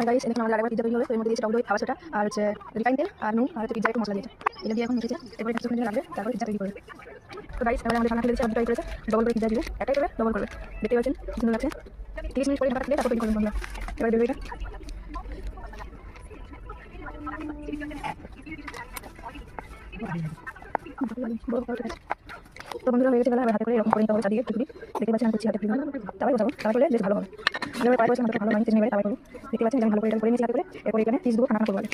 আর guys এখানে আমরা আরেকবার পিজ্জা তৈরি হবে। তো এর মধ্যে দিয়েছি টক দই, খাবার সোডা আর হচ্ছে রিফাইন তেল আর নুন আর হচ্ছে পিজ্জা একটু মশলা দিয়েছে। এটা দিয়ে এখন মিশিয়েছে, এরপরে কিছুক্ষণ জন্য লাগবে, তারপরে পিজ্জা তৈরি করবে। তো গাইস এবারে আমাদের সামনে ফেলে দিয়েছে, আমাদের ট্রাই করেছে ডবল করে পিজ্জা দিবে, একটাই করবে ডবল করবে। দেখতে পাচ্ছেন কি সুন্দর লাগছে। 30 মিনিট পরে ঢাকা থাকলে তারপর তৈরি করবেন বন্ধুরা। এবারে দেবে এটা। তো বন্ধুরা হয়ে গেছে, বেলা হাতে করে এরকম করে নিতে হবে চারদিকে টুকরি। দেখতে পাচ্ছেন আমি করছি হাতে ফ্রি তারপরে বসাবো, তারপরে করলে বেশ ভালো হবে। এবার পায়ে বসে আমাকে ভালো বানিয়ে নেবে, তারপরে করবো। দেখতে পাচ্ছেন আমি ভালো করে এটা করে নিয়েছি হাতে করে। এরপরে এখানে চিজ দেবো, খানা করবো আগে।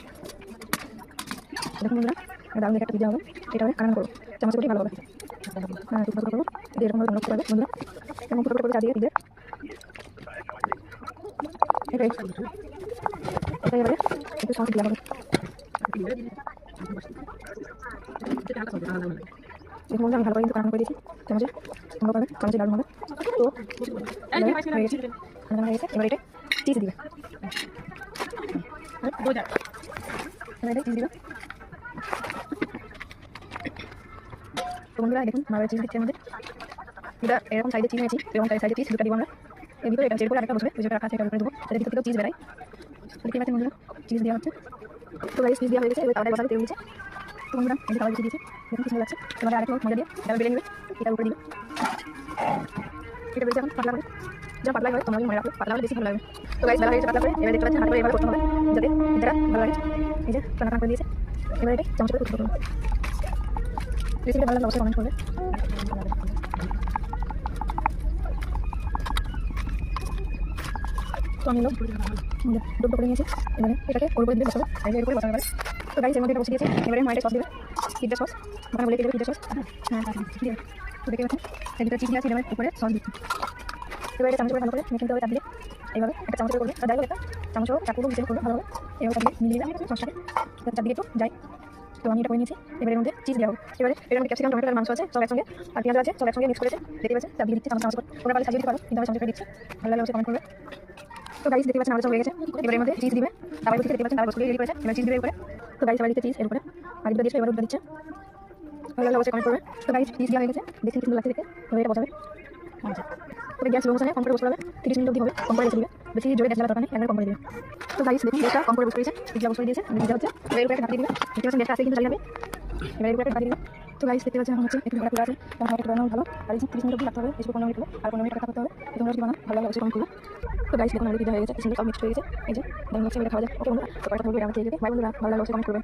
দেখুন বন্ধুরা দারুণ একটা পিজ্জা হবে, এটা হবে খানা করবো চামচ করে ভালো হবে। হ্যাঁ টুকরো করবো, এরকম ভাবে করতে হবে বন্ধুরা। এবং টুকরো করে চারদিকে পিজ্জা এটাই এবারে একটু সস দেওয়া হবে। দেখুন আমি ভালো করে কিন্তু খানা করে দিয়েছি চামচে, সুন্দর হবে চামচে দারুণ হবে। তো হয়ে গেছে, এবার এটা চিজ দিবে, এটা চিজ দিবে। তো বন্ধুরা দেখুন মার্বেল চিজ দিচ্ছে আমাদের, এটা এরকম সাইজে চিজ নিয়েছি, এরকম সাইজে চিজ দুটো দিব আমরা। এর ভিতরে এটা চের করে আরেকটা বসবে, যেটা রাখা আছে এটা উপরে দেবো, সেটা ভিতর থেকেও চিজ বেরায়। দেখতে পাচ্ছেন বন্ধুরা চিজ দেওয়া হচ্ছে। তো গাইস চিজ দেওয়া হয়ে গেছে, এবার তাওয়ায় বসাবে তেল দিয়েছে। তো বন্ধুরা এই যে তাওয়ায় দিয়েছে, দেখুন কি সুন্দর লাগছে। এবারে আরেকটু মজা দিয়ে এটা বেলে নেবে, এটার উপরে দিবে। এটা বেশি এখন পাতলা করে, যা পাতলা হয় তোমরা মনে রাখো, পাতলা হলে বেশি ভালো লাগবে। তো গাইস বেলা হয়ে গেছে পাতলা করে, এবার দেখতে পাচ্ছেন হাতে করে এভাবে করতে হবে যাতে এটা ভালো লাগে। এই যে টানা করে দিয়েছে, এবার এটা চামচ করে করতে হবে। রেসিপিটা ভালো লাগলে অবশ্যই কমেন্ট করবে। তো আমি ডুব করে নিয়েছি, এবারে এটাকে ওর উপরে দিয়ে বসাবো, এর উপরে বসাবো এবারে। তো গাইস এর মধ্যে বসিয়ে দিয়েছি, এবারে হোয়াইট সস দিবে, পিজ্জা সস, ওখানে বলে দিবে পিজ্জা সস। হ্যাঁ দিয়ে তো দেখতে পাচ্ছেন এর ভিতরে চিজ দিয়ে আছে, এবার উপরে সস দিচ্ছি। এবার এটা চামচ করে ভালো করে মেখে নিতে হবে চারদিকে, এইভাবে একটা চামচ করে করবে, আর যাই হোক একটা চামচ হোক চাকুর মিশিয়ে করবে ভালোভাবে। এবার চারদিকে মিলিয়ে দিলাম সসটাকে, চারদিকে একটু যাই। তো আমি এটা করে নিয়েছি, এবার এর মধ্যে চিজ দেওয়া হবে। এবারে এর মধ্যে ক্যাপসিকাম, টমেটো আর মাংস আছে সব একসঙ্গে, আর পেঁয়াজ আছে সব একসঙ্গে মিক্স করেছে, দেখতে পাচ্ছেন চারদিকে দিচ্ছি চামচ করে। ওরা পালে সাজিয়ে দিতে পারো, কিন্তু আমি চামচ করে দিচ্ছি, ভালো লাগলে অবশ্যই কমেন্ট করবে। তো গাইস দেখতে পাচ্ছেন আলু সব হয়ে গেছে, এবার এর মধ্যে চিজ দিবে, তারপরে দেখতে পাচ্ছেন তারপর রেডি করেছে, এবার চিজ দিবে উপরে। তো গাইস এবার দিতে চিজ এর উপরে, আর দিতে দিচ্ছে, এবার উপরে দিচ্ছে, ভালো লাগলে অবশ্যই কমেন্ট করবে। তো গাইস চিজ দেওয়া হয়ে গেছে, দেখতে সুন্দর লাগছে দেখতে। এবার এটা বসাবে, তবে গ্যাস লো বসাবে, কম করে বসতে হবে, 30 মিনিট অবধি হবে, কম করে রেখে দিবে, বেশি জোরে গ্যাস লাগার দরকার নেই, একবার কম করে দিবে। তো গাইস দেখুন গ্যাসটা কম করে বসে দিয়েছে, পিজ্জা বসে দিয়েছে, পিজ্জা হচ্ছে, এবার উপরে ঢাকা দিয়ে দিবে, দেখতে পাচ্ছেন গ্যাসটা আছে কিন্তু জ্বালিয়ে হবে, এবার উপরে ঢাকা দিয়ে দিবে। তো গাইস দেখতে পাচ্ছেন এখন হচ্ছে একটু ঢাকা খোলা আছে, তখন একটু বানানো ভালো, আর এই 30 মিনিট অবধি রাখতে হবে, বেশি 15 মিনিট হবে, আর 15 মিনিট রাখতে হবে, তোমরা যদি বানাও ভালো লাগলে অবশ্যই কমেন্ট করবে। তো গাইস দেখুন আমাদের পিজ্জা হয়ে গেছে, সুন্দর সব মিক্স হয়ে গেছে, এই যে দারুণ লাগছে, এটা খাওয়া যায়। ওকে বন্ধুরা তো কয়টা বলবো এটা আমার থেকে, বাই বন্ধুরা, ভালো লাগলে অবশ্যই কমেন্ট করবে।